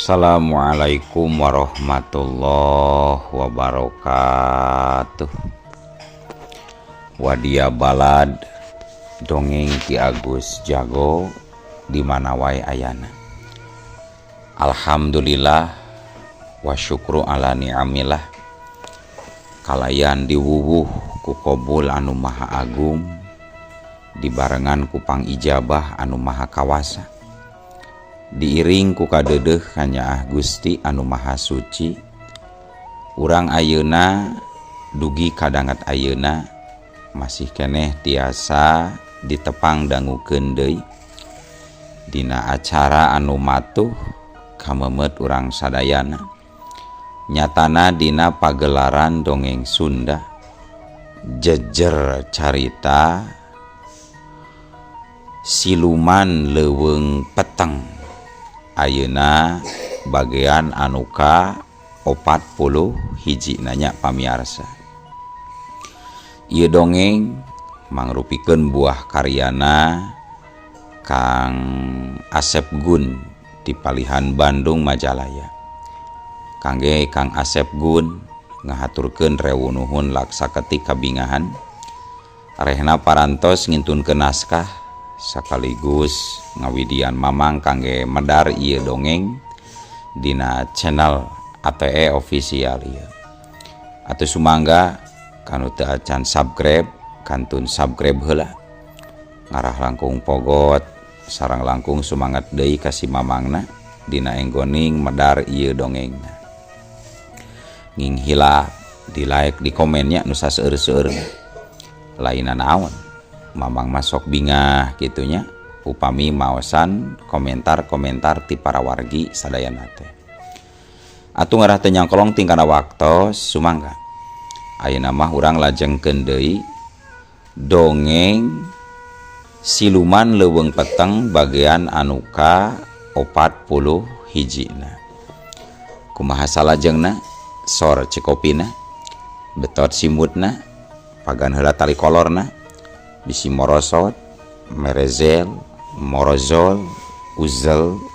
Assalamualaikum warahmatullahi wabarakatuh. Wadia balad dongeng Ki Agus Jago di mana wae ayana. Alhamdulillah wa syukru ala ni'amillah. Kalayan diwuwuh ku Qobul anu maha agung, dibarengan ku pangijabah anu maha kawasa, diiring ku kadeudeuh kanyaah Gusti anu maha suci. Urang ayeuna dugi kadangat ayeuna masih keneh tiasa ditepang dangukeun deui dina acara anu matuh kamemet urang sadayana, nyatana dina pagelaran dongeng Sunda jejer carita siluman leuweung peteng. Ayeuna bagian anuka 40 hiji nanya pamiarsa. Ieu dongeng mangrupikeun buah karyana Kang Asep Gun di Palihan Bandung Majalaya. Kangge Kang Asep Gun ngahaturkeun rewu nuhun laksaketi kabingahan, arehna parantos ngintunkeun naskah sakaligus ngawidian mamang kangge medar ieu dongeng dina channel ATE official ieu. Atuh sumangga kanu teu acan subscribe kantun subscribe heula, ngarah langkung pogot sareng langkung sumangat deui ka si mamangna dina enggoning medar ieu dongengna. Nging hilap di like di komennya nu saseueur-seueurna laina naon mamang masok bingah gitunya upami maosan komentar-komentar ti para wargi sadayana teh. Atuh ngarah teu nyangkolong tingkana waktos sumangga ayeuna mah urang lajengkeun deui dongeng siluman leuweung peteng bagian anu ka 40 hijina. Kumaha salajengna sor cekopina betot simutna pagan heula tali kolorna bisi morosot merezel morozol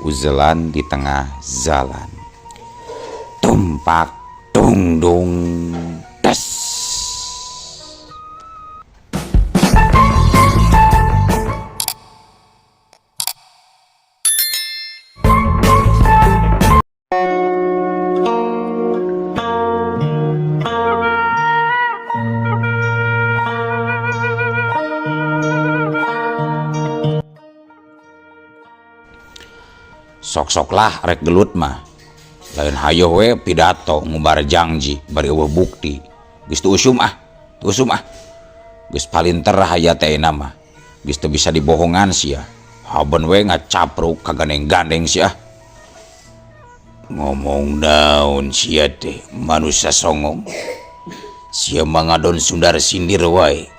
uzelan di tengah jalan tumpak dung dung tes. Sok-sok lah rek gelut mah lain hayo we pidato ngubar janji bari eueuh bukti geus teu usum geus palinter hayat teh mah geus teu bisa dibohongan sia haben we ngacapruk kagandeng-gandeng sia. Ngomong naon sia teh manusia songong sia mangadon sundar sindir wae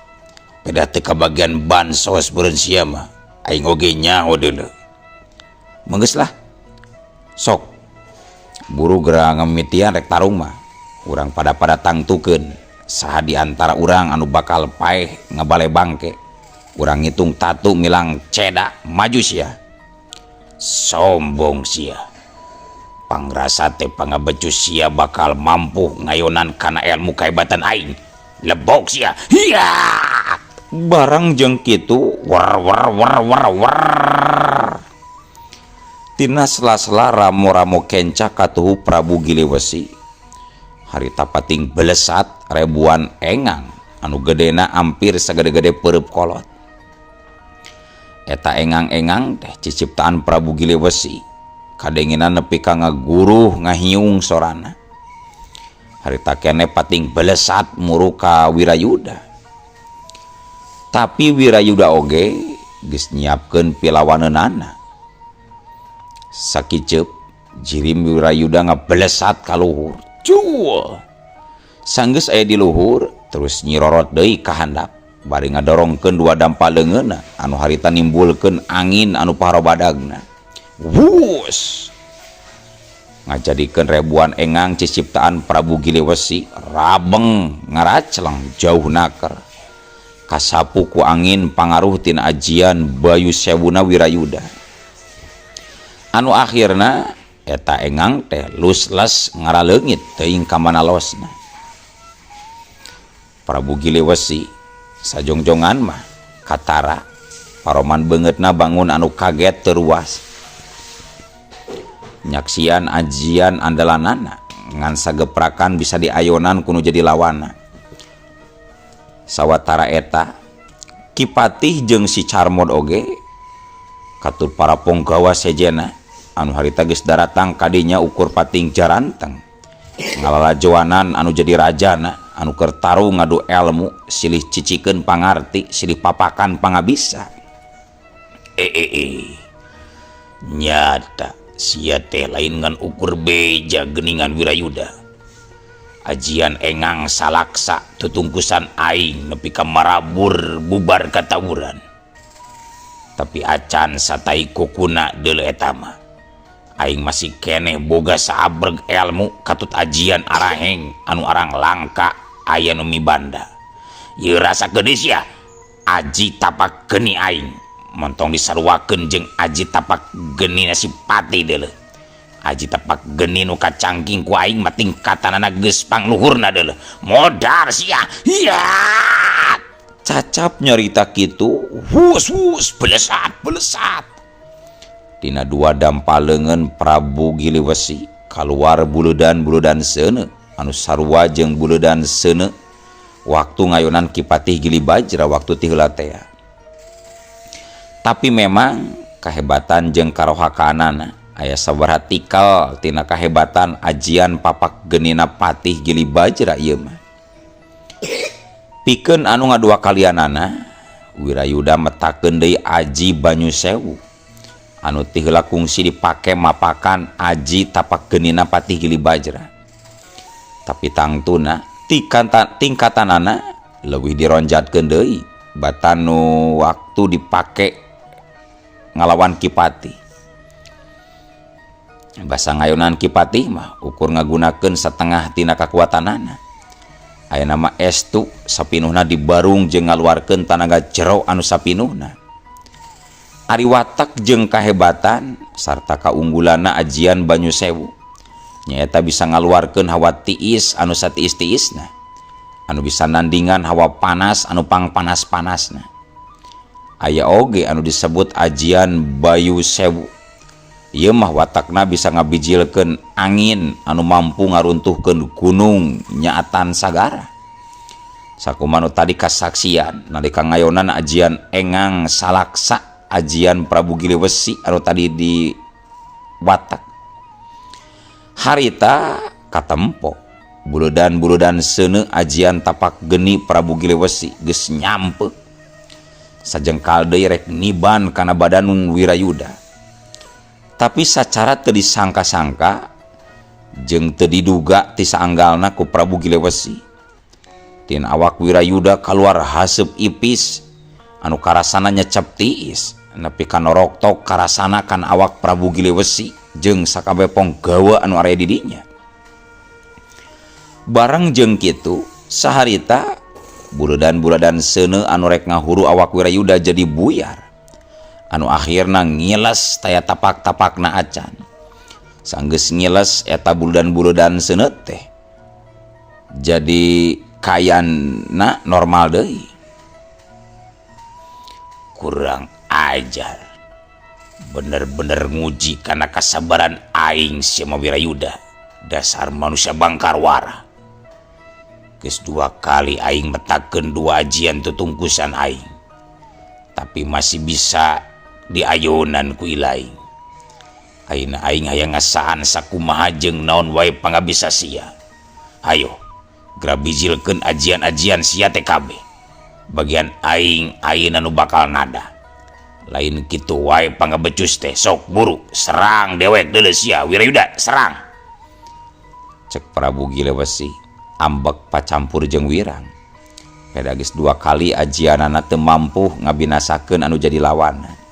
peda teu kabagian bansos beureun sia mah aing oge nyaho deuleu. Menggeus lah sok buru gerang ngemitian rek tarung mah urang pada tangtukeun saha di antara urang anu bakal paeh ngabale bangke. Urang ngitung tatu milang ceda maju sia. Sombong sia pangrasa teh pangabecus sia bakal mampu ngayonan kana ilmu kaibatan aing. Lebok sia hiya barang jeung kitu war tina sela-sela ramo-ramo kenca katuhu Prabu Giliwesi harita pating belesat rebuan engang anu gedena ampir sagede-gede peureub kolot. Eta engang-engang teh ciciptaan Prabu Giliwesi kadenginan nepi ka ngaguruh ngahiung sorana. Harita keneh pating belesat muru ka Wirayuda. Tapi Wirayuda oge geus nyiapkeun pilawaneunana. Sakiceup jirim Wirayuda ngabelesat ka luhur. Cuul. Sanggeus aya di luhur terus nyirorot deui ka handap bari ngadorongkeun dua dampal leungeunna anu harita nimbulkeun angin anu parobadagna. Wus. Ngajadikeun rebuan engang ciciptaan Prabu Giliwesi rabeng ngaracleng jauh naker kasapu ku angin pangaruh tina ajian Bayu Sewuna Wirayuda. Anu akhirna eta engang teh lusles ngaraleungit teuing ka manalosna. Prabu Giliwesi sajongjongan mah katara paroman beungeutna bangun anu kaget teruas. Nyaksian ajian andalanana ngan sageprakan bisa diayonan kuno jadi lawana. Sawatara eta Kipatih jeung si Carmod oge katur para ponggawa sejena anu harita geus daratang kadinya ukur pating jaranteng ngalalajoanan anu jadi rajana anu keur taruh ngadu ilmu silih cicikeun pangarti silih papakan pangabisa. Nyata sia teh lain ngan ukur beja geuningan Wirayuda. Ajian engang salaksa tutungkusan aing nepi ka marabur bubar ka tawuran. Tapi acan satai kokuna deuleu eta mah. Aing masih keneh boga saabreg ilmu katut ajian araheng anu arang langka aya nu mibanda. Ieu rasa geus ya aji tapak geni aing montong disarwakeun jeung aji tapak geni si Pati deuleu. Aji tapak geni nu kacangking ku aing mah tingkatanana geus pangluhurna deuleu. Modar sia. Ya. Cacap nyarita kitu, hus belesat. Dina dua dampaleungeun Prabu Giliwesi kaluar buludan seuneu anu sarua jeung buludan seuneu waktu ngayonan Kipatih Gilibajra waktu ti heula teh. Tapi memang kahebatan jeung karohakaanana aya sabaraha tikal tina kahebatan ajian papak genina Patih Gilibajra ieu mah. Pikeun anu ngadua kalianana Wirayuda metakeun deui aji Banyu Sewu anu ti heula kungsi dipake mapakan aji tapak genina Patih Gilibajra. Tapi tangtuna tingkatanana leuwih dironjatkeun deui batan nu waktu dipake ngalawan Kipatih. Basa ngayonan Kipatih mah ukur ngagunakeun satengah tina kakuatanana. Aya nama estu sapinuhna dibarung jeung ngaluarkeun tanaga jero anu sapinuhna. Ari watak jeung kahebatan sarta kaunggulanna ajian Banyu Sewu nyaeta bisa ngaluarkeun hawa tiis anu satiis-tiisna, anu bisa nandingan hawa panas anu pangpanas-panasna. Aya oge anu disebut ajian Bayu Sewu. Ieu mah watakna bisa ngabijilkeun angin anu mampu ngaruntuhkeun gunung nyaatan sagara. Sakumaha tadi kasaksian nalika ngayonan ajian engang salaksa ajian Prabu Giliwesi anu tadi di watak. Harita katempo buludan seuneu ajian tapak geni Prabu Giliwesi geus nyampe. Sajengkal deui rek niban kana badan Wirayuda. Tapi sacara teu disangka-sangka jeung teu diduga ti saanggalna ku Prabu Giliwesi. Tina awak Wirayuda kaluar haseup ipis anu karasana nyecep tiis nepi ka noroktok karasana kan awak Prabu Giliwesi jeung sakabeh ponggawa anu aya di dinya. Bareng jeung kitu saharita buludan seuneu anu rek ngahuru awak Wirayuda jadi buyar. Anu akhirna ngiles taya tapak-tapakna acan. Sanggeus ngiles eta buludan seuneu teh jadi kayana normal deui. Kurang ajar. Bener-bener nguji kana kasabaran aing si Wirayuda. Dasar manusia bangkarwara. Geus 2 kali aing metakeun 2 ajian tutungkusan aing. Tapi masih bisa diayonan ku ilaing. Ayeuna aing hayang ngasaan sakumaha jeung naon wae pangabisa sia. Hayo, grabijilkeun ajian-ajian sia teh kabeh. Bagian aing ayeuna nu bakal nada. Lain kitu wae pangabecus teh sok buru serang dewek deuleu sia Wirayuda serang. Cek Prabu Giliwesi ambek pacampur jeung wirang. Peda geus 2 kali ajianana teu mampu ngabinasakeun anu jadi lawanan.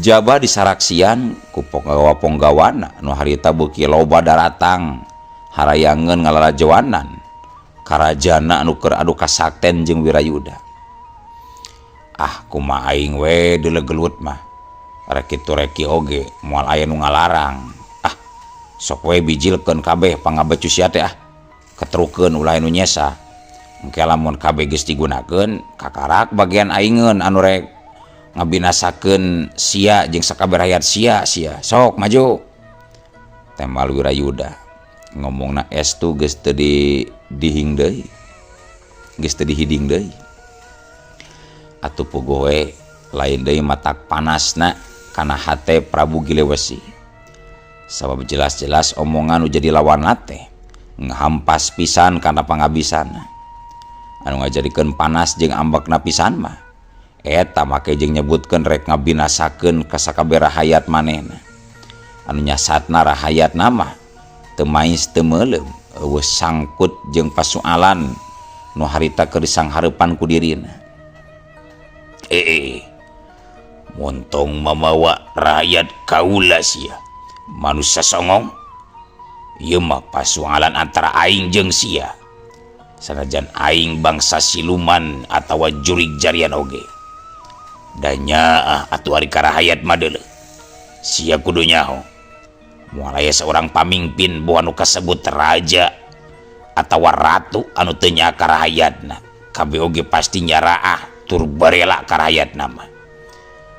Jaba disaraksian ku ponggawa-ponggawana anu harita beuki loba daratang harayangeun ngalalajoanan karajana anu keur adu kasakten jeung Wirayuda. Ah kumaha aing we deuleu gelut mah rek kitu rek oge moal aya nu ngalarang. Sok we bijilkeun kabeh pangabecu sia teh ketrukeun ulah nu nyesa. Engke lamun kabeh geus digunakeun kakarak bagian aingeun anu rek ngabinasakeun sia jeung sakabeh rakyat sia sok maju. Temal Wirayuda ngomongna estu geus teu dihing deui, geus teu dihiding deui. Atuh puguh we lain deui matak panasna kana hate Prabu Gilewesi. Sabab jelas-jelas omongan nu jadi lawan teh ngahampas pisan kana pangabisana. Anu ngajadikeun panas jeung ambekna pisan mah eta make jeung nyebutkeun rek ngabinasakeun ka sakabeh rahayat manehna. Anu nyasatna rahayatna mah teu mais teu meulem eueuh sangkut jeung pasoalan nu harita keur disanghareupan ku dirina. Montong mamawa rakyat kaula sia manusia songong, ieu mah pasoalan antara aing jeung sia. Sanajan aing bangsa siluman atawa jurig jarian oge. Da nyaah atuh ari karahayat mah deuleu. Sia kudu nyaho. Moal aya seorang pamimpin boa nu kasebut raja atawa ratu anu teu nyaah karahayatna, kabeh oge pasti nyaraah tur barela karahayatna mah.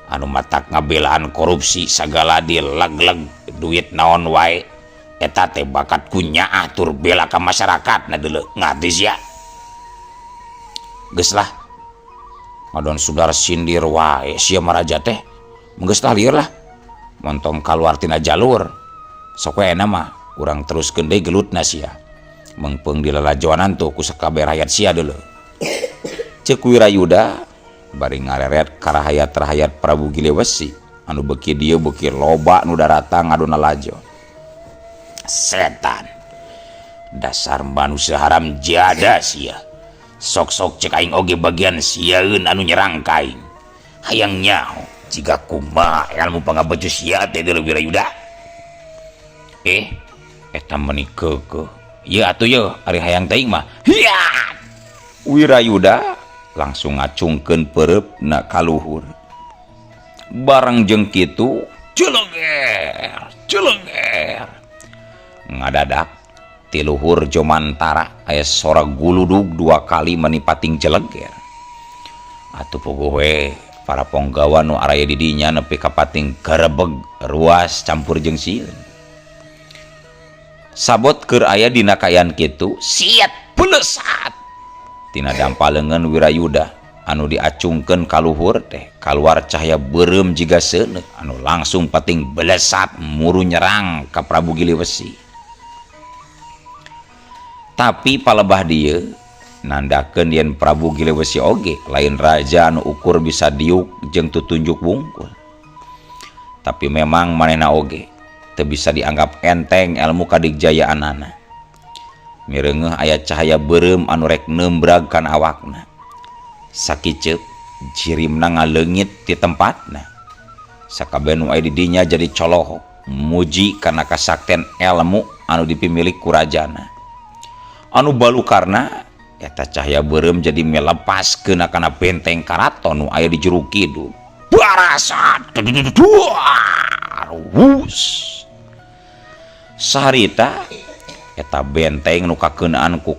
Anu matak ngabelaan korupsi sagala dileg-leg duit naon wae eta teh bakat kunyaah tur bela ka masyarakatna deuleu ngarti sia. Geus lah ngadon sudar sindir wae sia maraja teh geus tah lieur lah montong kaluar tina jalur sok we mah urang teruskeun deui gelutna sia mengpeung di lalajoanan tuh ku sakabeh rakyat sia deuleu. Ceuk Wirayuda bari ngareret karahayat-rahayat Prabu Gilewesi anu beuki dieu beuki loba nu daratang ngadona lajo. Setan dasar manusia haram jada sia. Sok-sok cek aing oge bagian sieun anu nyerang ka aing. Hayang nyaho jiga kumaha ilmu pangabeju sia teh deuleu Wirayuda. Eta meuni keukeuh. Ieu atuh yeuh ari hayang teuing mah. Hiat. Wirayuda langsung ngacungkeun pereupna ka luhur. Bareng jeung kitu celenger ngadadak ti luhur Jomantara aya sora guludug 2 kali manipating celenger. Atuh puguh we para ponggawa nu araya di dinya nepi ka pating garebeg ruas campur jeung sieun. Sabot keur aya dina kaayaan kitu siat pelesat tina dampaleungeun Wirayuda anu diacungkeun ka luhur teh kaluar cahaya beureum jiga seuneu anu langsung pating belesat muru nyerang ka Prabu Gilewesi. Tapi palebah dieu nandakeun yen Prabu Gilewesi oge lain raja anu ukur bisa diuk jeung tutunjuk wungkul. Tapi memang manehna oge teu bisa dianggap enteng ilmu kadigjayaanana. Mireungeuh aya cahaya beureum anu rek nembrag kana awakna. Sakiceuk jirimna ngaleungit ti tempatna. Sakabeh nu aya di dinya jadi coloho muji kana kasakten ilmu anu dipimilik ku rajana. Anu balukarna eta cahaya beureum jadi melepaskeun kana benteng karaton nu aya di juru kidul. Barasat wus. Saharita eta benteng nu kakeunaan ku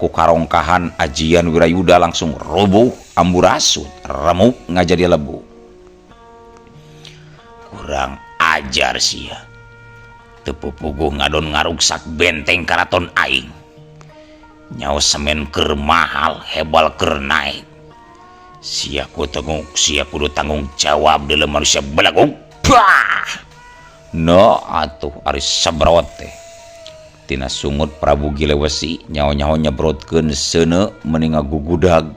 karongkahan ajian Wirayuda langsung roboh amburasut remuk ngajadi lebu. Kurang ajar sia teu pupuguh ngadon ngaruksak benteng karaton aing. Nyawa semen keur mahal hebal keur naik. Sia kudu tanggung jawab deuleu manusia belagung. No atuh ari sabrawat teh tina sungut Prabu Gilewesi nyaho-nyaho nyebrotkeun seuneu meuni ngagugudag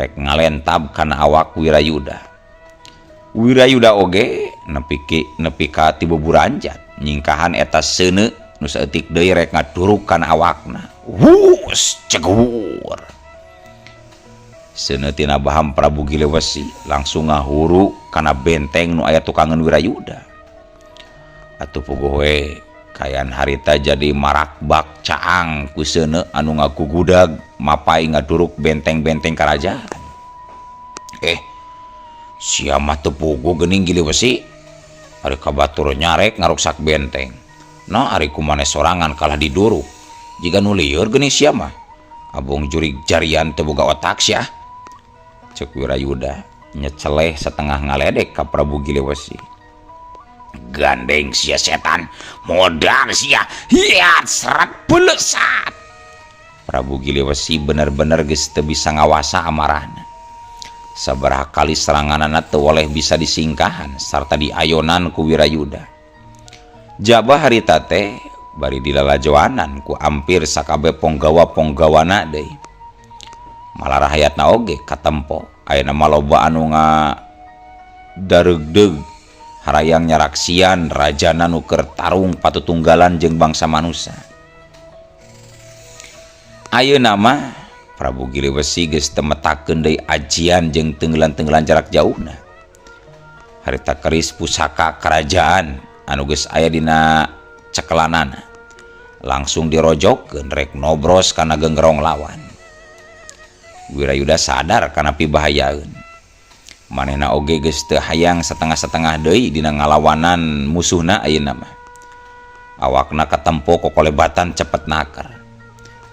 rek ngalentab kana awak Wirayuda. Wirayuda oge nepi ka ti buburanjat nyingkahan eta seuneu nu saeutik deui rek ngaduruk kana awakna. Wus cegur. Seuneu tina baham Prabu Gilewesi langsung ngahuru kana benteng nu aya tukangeun Wirayuda. Atuh puguh we kayan harita jadi marakbak caang ku seuneu anu ngagugudag mapai ngaduruk benteng-benteng karajaan. sia mah teu puguh geuning Gili Wesi ari kabatur nyarek ngaruksak benteng nah ari kumaneh sorangan kalah diduruk jiga nu lieur geuning sia mah abong jurig jarian teu boga otak sia ceuk Wirayuda nyeceleh setengah ngaledek ka Prabu Gili Wesi gandeng sia setan modal sia hiat serat belesat Prabu Gili Wesi bener-bener geus teu bisa ngawasa amarahna sabaraha kali seranganana teu oleh bisa disingkahan sarta diayonan ku Wirayuda jabah harita teh bari dilalajoanan ku ampir sakabeh ponggawa-ponggawana deui malah rahayatna oge katempo ayeuna mah loba anu ngadareugdeug harayang nyaraksian rajana nu keur tarung patutunggalan jeung bangsa manusia ayeuna mah Prabu Gili Wesi geus teu metakeun deui ajian jeung tenggelan-tenggelan jarak jauhna harita keris pusaka kerajaan anu geus aya dina cekelanana langsung dirojokkeun rek nobros kana genggerong lawan Wirayuda sadar kana pibahayaeun manehna oge geus teu hayang setengah-setengah deui dina ngalawanan musuhna ayeuna mah awakna katempo kokolebatan cepet naker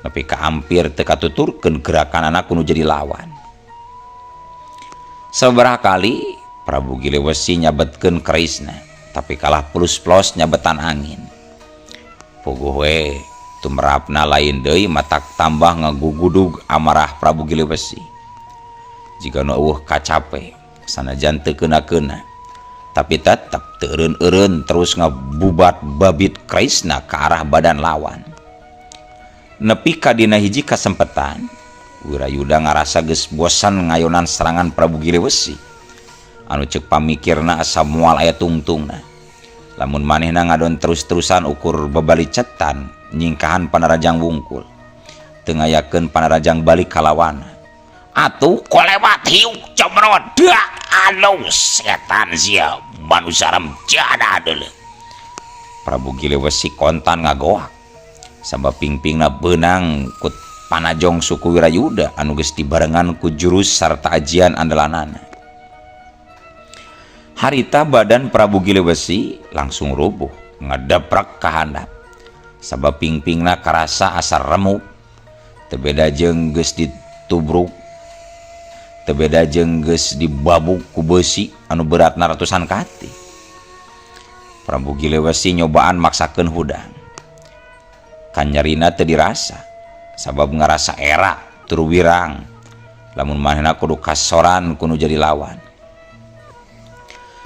nepi ka ampir teu katuturkeun gerakanana kudu jadi lawan sabaraha kali Prabu Gili Wesi nyabetkeun kerisna tapi kalah plus-plus nyabetan angin puguh we tumrapna lain deui matak tambah ngagugudug amarah Prabu Gili Wesi jika nu eueuh kacape sanajan teu keuna-keuna tapi tetep teu eureun-eureun terus ngabubat babit kerisna ke arah badan lawan nepi ka dina hiji kasempetan Wirayuda ngarasa geus bosan ngayonan serangan Prabu Gili Wesi anu ceuk pamikirna asa moal aya tungtungna lamun manehna ngadon terus-terusan ukur babalicetan nyingkahan Panarajang wungkul teu ngayakeun Panarajang balik kalawan atuh kolewat hiuk comrot dak anu setan sia manusia remjana deuleu Prabu Gili Wesi kontan ngagoak sabab pingpingna beunang ku panajong suku Wirayuda anu geus dibarengan ku jurus sarta ajian andalanana harita badan Prabu Gili Wesi langsung rubuh ngedeprak ka handap sabab pingpingna karasa asa remuk teu beda jeung geus ditubruk teu beda jeung geus dibabuk ku besi anu beratna ratusan kati Prabu Gili Wesi nyobaan maksakeun hudang kan nyarina teu dirasa sabab ngarasa era tur wirang lamun manehna kudu kasoran kudu jadi lawan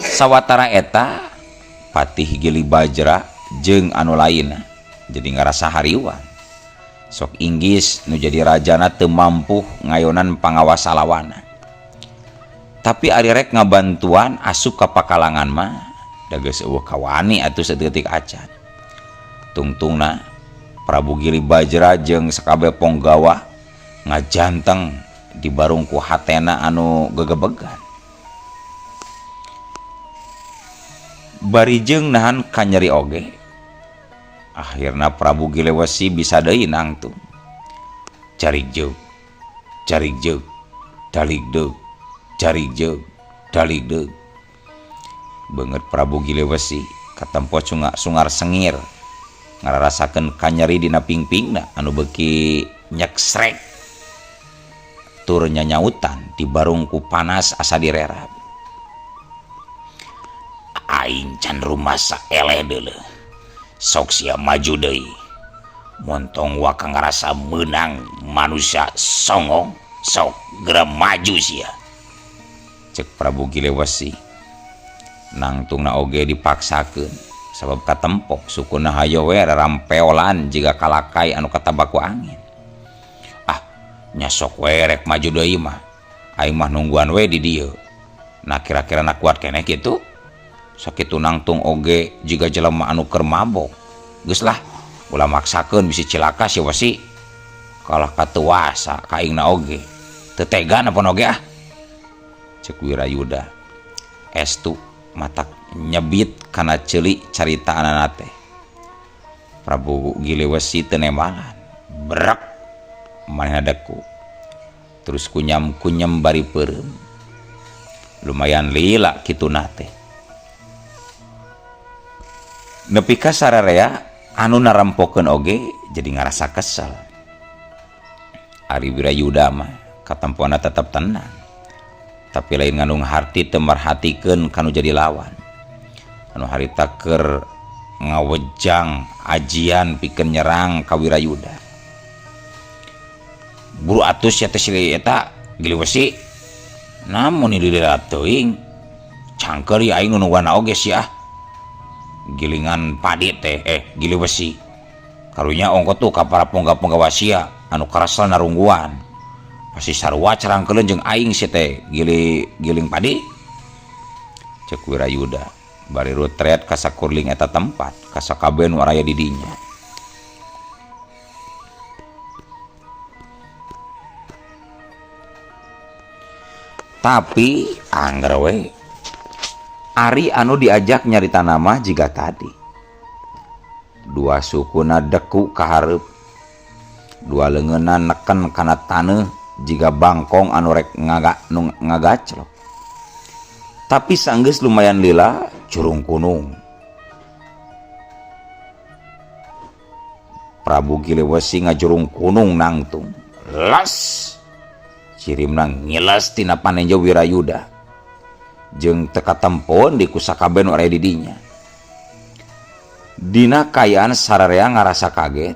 sawatara eta Patih Gili Bajra jeung anu lainna jadi ngarasa hariwan sok inggis nu jadi rajana teu mampu ngayonan pangawas lawana tapi ari rek ngabantuan asup ka pakalangan mah da geus eueuh kawani atuh saeutik acan tungtungna Prabu Gili Bajra jeung sakabeh ponggawa ngajanteng di barung ku hatena anu gegebegan bari jeung nahan ka nyeri oge akhirna Prabu Gili Wesi bisa deui nangtung carig jeug dalik deug carig jeug dalik deug beungeut Prabu Gili Wesi katempo sungar sengir ngararasakeun kanyeri dina pingpingna anu beuki nyeksrek tur nyanyautan di barung ku panas asa direrab aing can rumasa eleh deuleu sok sia maju deui montong waka ngarasa meunang manusia songong sok geura maju sia cek Prabu Gili Wesi nangtungna oge dipaksakeun sabab katempok sukuna hayo we rarampeolan jiga kalakai anu katabak ku angin nya sok we rek maju deui mah aing mah nungguan we di dieu nah kira-kira na kuat keneh kitu sakitu nangtung oge jiga jelema anu keur mabok geus lah ulah maksakeun bisi cilaka si Wesi kalah katuasa ka aingna oge teu tega napun oge cek Wirayuda estu matak nyebit kana ceulik carita anana teh Prabu Gili Wesi teu nemalan brek manehna deku terus kunyam bari peureum lumayan lila kitu nate. Nepi ka sararea anu narampokeun oge jadi ngarasa kesel. Ari Wirayuda mah katempuana tetep tenang, tapi lain nganu harti teu marhatikeun kanu jadi lawan. Anu harita keur ngawejang ajian pikeun nyerang ka Wirayuda. Buru atus ya teh si eta gili besi. Namun dilihat teuing cangkeur aing nu wana oge sia. Gilingan padi teh gili besi. Karunya ongko tuh ka para pongga-pongga wasia anu karasal narungguan. Pasti sarua carangkeun jeung aing si teh giling padi. Cek Wirayuda bari rutret ka sakurling eta tempat ka sakabeh nu aya di dinya. Tapi angger we ari anu diajak nyarita nama jiga tadi. Dua sukuna deku ka hareup. Dua leungeunna neken kana taneuh jiga bangkong anu rek ngagaclok. Tapi sanggeus lumayan lila curung kunung. Prabu Giliwesi ngajurung kunung nangtung. Las cirimna ngilas tina panenja Wirayuda. Jeung teka tempon di kusakaben anu aya di dinya. Dina kayaan sararea ngarasa kaget,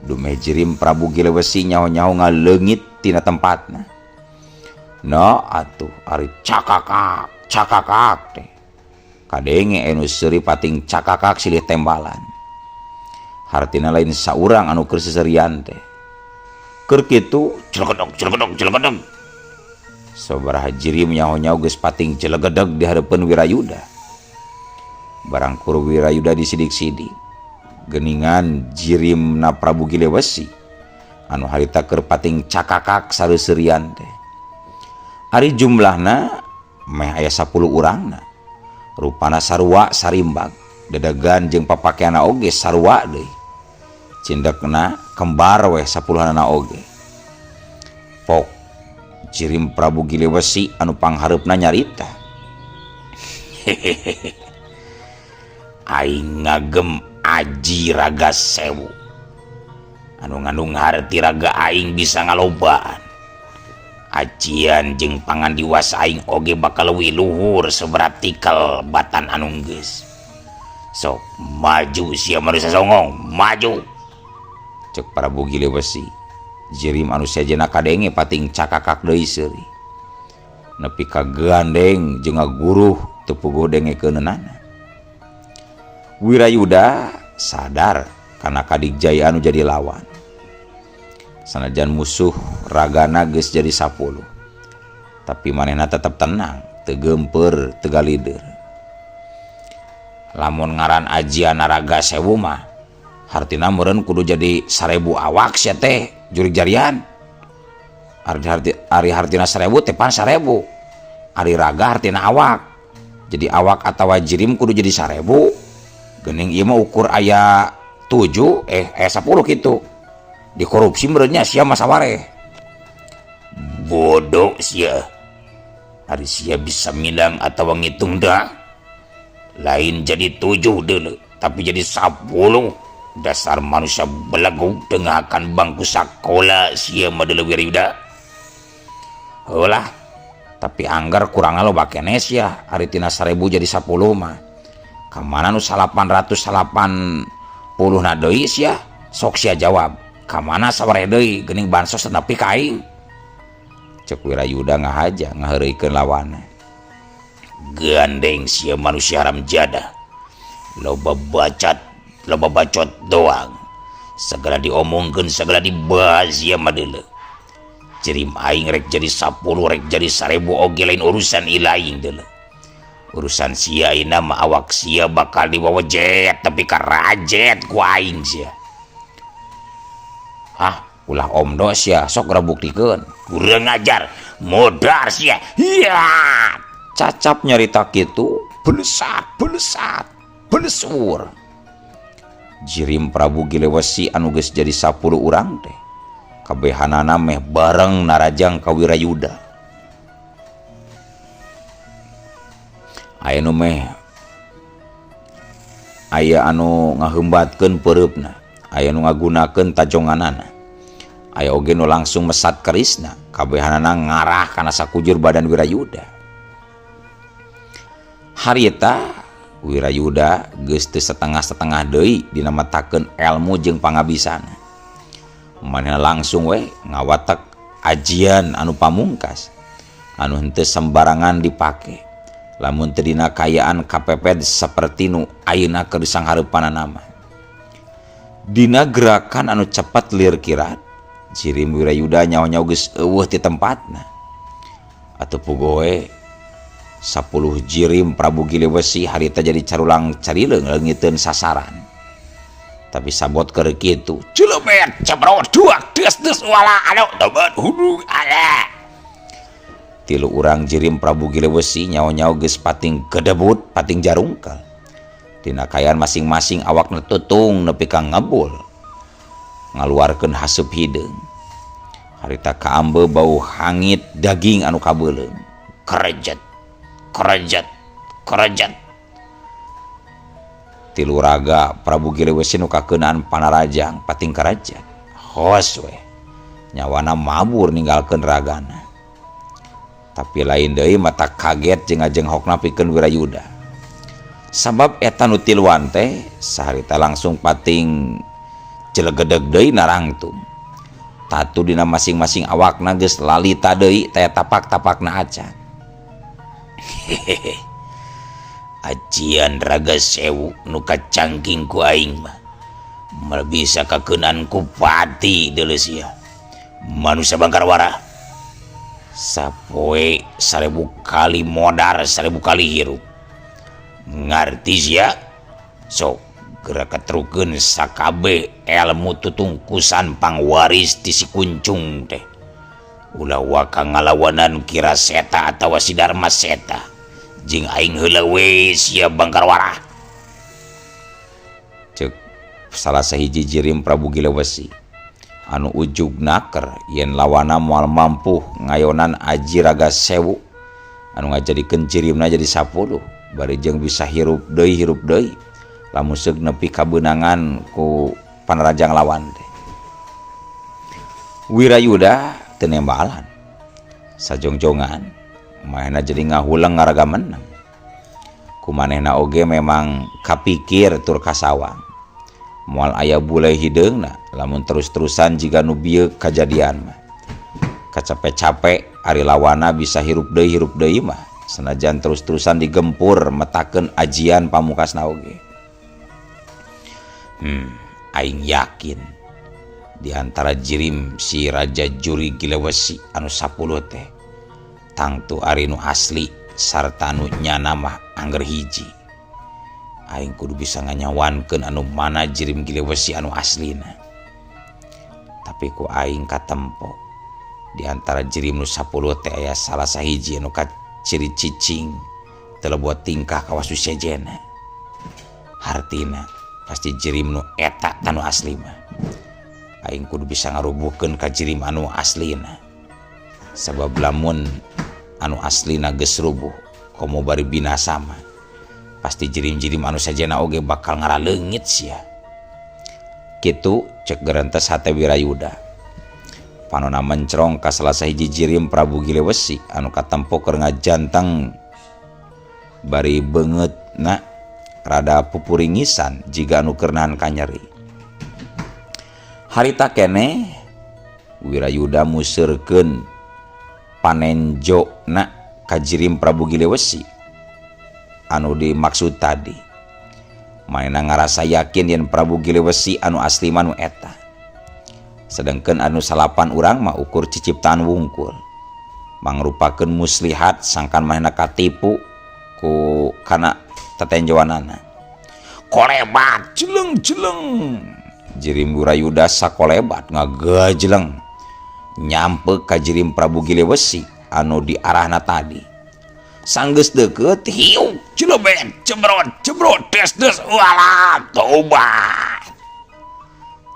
dumeh jirim Prabu Giliwesi nyaho-nyaho ngaleungit tina tempatna. No atuh ari cakakak teh. Kadenge anu seuri pating cakakak silih tembalan. Hartina lain saurang anu keur seserian teh. Keur kitu celegedog. Sabaraha jirim nyaho-nyaho geus pating celegedeg di hareupeun Wirayuda. Barang kur Wirayuda disidik-sidik. Geningan jirimna Prabu Giliwesi anu harita keur pating cakakak sareuserian teh. Ari jumlahna meh aya 10 urangna. Rupana sarua sarimbag, dedegan jeung papakeana oge sarua deui. Cindekna kembar we 10-na oge. Pok jirim Prabu Giliwesi anu panghareupna nyarita. Aing ngagem aji raga sewu. Anu ngandung harti raga aing bisa ngalobaan. Ajian jeung pangandiwas aing oge bakal leuwih luhur seberat tikal batan anu geus. Sok maju sia manusia songong, maju. Cek Prabu Giliwesi. Jirim anu sajena kadenge pating cakakak deui seuri. Nepi ka gandeng jeung ngaguruh teu puguh dengekeunana. Wirayuda sadar kana kadigjaya anu jadi lawan. Sanajan musuh ragana geus jadi 10. Tapi manehna tetep tenang, teu geumpeur, teu galideur. Lamun ngaran ajian raga sewu mah hartina meureun kudu jadi 1000 awak sia teh jurig jarian. Ari hartina 1000 teh pan 1000. Ari raga hartina awak. Jadi awak atawa jirim kudu jadi 1000. Geuning ieu mah ukur aya 7 aya 10 kitu. Dikorupsi meureunnya sia mah sawareh. Bodoh sia. Ari sia bisa midang atawa ngitung da. Lain jadi 7 deuleu, tapi jadi 10. Dasar manusia belagu dengakan bangku sakola sia mah deuleu Wirayuda. Heulah, tapi anggar kurang loba keneh sia ari tina 1000 jadi 10 mah. Kamana nu 880 na deui sia? Sok sia jawab. Kamana sabareh deui geuning bansos nepi ka aing. Cek Wirayuda ngahaja ngaheureuikeun lawanna. Gandeng sia manusia haram jada. Loba bacot doang. Segala diomongkeun, segala dibahas sia mah deuleu. Jirim aing rek jadi 10, rek jadi 1000 oge lain urusan ilaing deuleu. Urusan sia ayeuna mah awak sia bakal diwawejet tapi karajet ku aing sia. Hah, ulah omdo sia sok rabuktikeun. Kurang ngajar, modar sia. Ya, cacap nyarita kitu, belesur. Jirim Prabu Giliwesi anu geus jadi 10 urang teh. Kabehanana meh bareng narajang ka Wirayuda. aya nu meh aya anu ngahembatkeun pereupna, aya nu ngagunakeun tajonganana, aya oge nu langsung mesat kerisna, kabehanana ngarah kana sakujur badan Wirayuda. Harita Wirayuda geus teu setengah-setengah deui dina matakeun elmu jeung pangabisana. Manehna langsung we ngawatek ajian anu pamungkas anu henteu sembarangan dipake. Lamun teu dina kayaan kapepet saperti nu ayeuna keur sanghareupanana mah. Dina gerakan anu cepat lir kirat, Jirim Wirayuda nyaho-nyaho geus eueuh ti tempatna. Atuh pugoe 10 jirim Prabu Giliwesi harita jadi carulang carileung leungiteun sasaran. Tapi sabot keur kitu, celebet cebrot duak des wala anu tebet hudung ala. 3 urang jirim Prabu Giliwesi nyaho-nyaho geus pating kedebut, pating jarungkel. Dina kayaan masing-masing awakna tutung nepi ka ngebul. Ngaluarkeun haseup hideung. Harita kaambe bau hangit daging anu kabeulem. Kerejet. 3 raga Prabu Giliwesi nu kakeunaan panarajang pating karajat. Hos we. Nyawana mabur ninggalkeun ragana. Tapi lain deui mata kaget jeung ajenghokna pikeun Wirayuda. Sabab eta nu tiluan teh saharita langsung pating jelegedeg deui narangtum. Tatu dina masing-masing awakna geus lalita deui taya tapak-tapakna acan. Hehehe. Ajian Raga Sewu nu kacangking ku aing mah mal bisa kakeunaan ku pati deuleu sia. Manusia Bangkarwara sapoe 1000 kali modar 1000 kali hirup. Ngarti sia? Sok geura katrukeun sakabe ilmu tutungkusan pangwaris ti si Kuncung teh. Ulah waka ngalawanan kira seta atawa si Darma Seta. Jeung aing heula we sia Bangkarwara. Ceuk salah sahiji jirim Prabu Giliwesi anu ujug naker yen lawana moal mampu ngayonan Aji Raga Sewu anu ngajadikeun jirimna jadi 10 bari jeung bisa hirup deui lamun seug nepi ka beunangan ku panarajang lawan teh. Wirayuda teu nembalan sajongjongan manehna jadi ngahulang ngaraga menang. Kumanehna oge memang kapikir tur kasawang moal aya bulai hideungna lamun terus-terusan jiga nu bieu kajadian mah. Kacape-cape ari lawana bisa hirup deui mah sanajan terus-terusan digempur metakeun ajian pamungkasna oge. Aing yakin di antara jirim si Raja Juri Giliwesi anu 10 teh tangtu ari nu asli sarta nu nyana mah angger hiji. Aing kudu bisa nganyawankeun anu mana jirim Giliwesi anu aslina. Tapi ku aing katempo di antara jirim nu 10 teh aya salah sahiji anu ciri cicing teu leuboh tingkah kawasu sejena. Hartina pasti jirim nu eta tanu asli mah. Aing kudu bisa ngarubuhkeun ka jirim anu aslina. Sabab lamun anu aslina geus rubuh komo bari binasa mah pasti jirim-jirim anu sajena oge bakal ngaraleungit sia. Kitu cek geurentes hate Wirayuda. Panonna mencrong ka salah sahiji jirim Prabu Giliwesi anu katempo keur ngajanteng bari beungeutna rada pupuringisan jiga anu keur nahan kanyeri. Harita keneh Wirayuda museurkeun panenjona ka jirim Prabu Giliwesi anu dimaksud tadi. Manehna ngarasa yakin yen Prabu Giliwesi anu asli mah nu eta. Sedengkeun anu 8 urang mah ukur ciciptaan wungkul. Mangrupakeun muslihat sangkan manehna katipu ku kana tetenjoanana. Kolebat jeleng-jeleng. Jirim Wirayuda sakolebat ngagajleng nyampe ka jirim Prabu Giliwesi anu di arahna tadi. Sanggeus deukeut hiu celebet cebrot des wala tobat.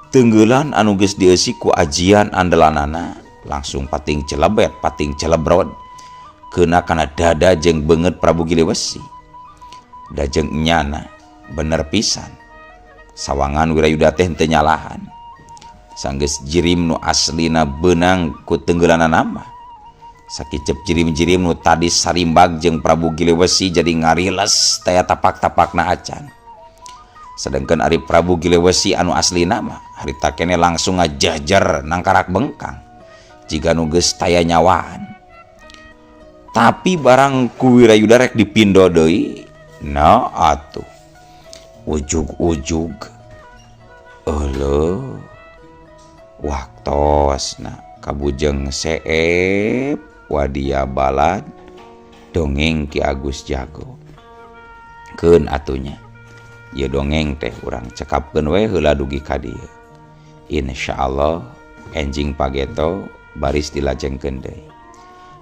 Teunggelan anu geus dieusi ku ajian andalanana langsung pating celebet pating celebrot keuna kana dada jeung beungeut Prabu Giliwesi. dajeng nyana bener pisan sawangan Wirayuda teh teu nyalahan sanggeus jirim nu aslina beunang ku tenggeulana nama sakicep jirim-jirim nu tadi sarimbag jeung Prabu Giliwesi jadi ngariles taya tapak-tapakna acan sedangkan ari Prabu Giliwesi anu aslina mah harita keneh langsung ngajajar nang karak bengkang jiga nu geus taya nyawaan tapi barang ku Wirayuda rek dipindo deui nah atuh ujug-ujug eueuh waktosna kabujeng seep wadia balad dongeng Ki Agus Jago keun atunya ieu dongeng teh urang cekapkeun we heula dugi ka dieu insyaallah enjing pageto baris dilajengkeun deui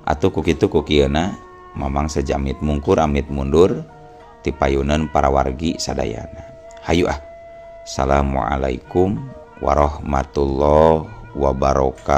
atuh ku kitu ku kieuna mamang sejamit mungkur amit mundur ti payunan para wargi sadayana hayu Assalamualaikum warahmatullahi wabarakatuh.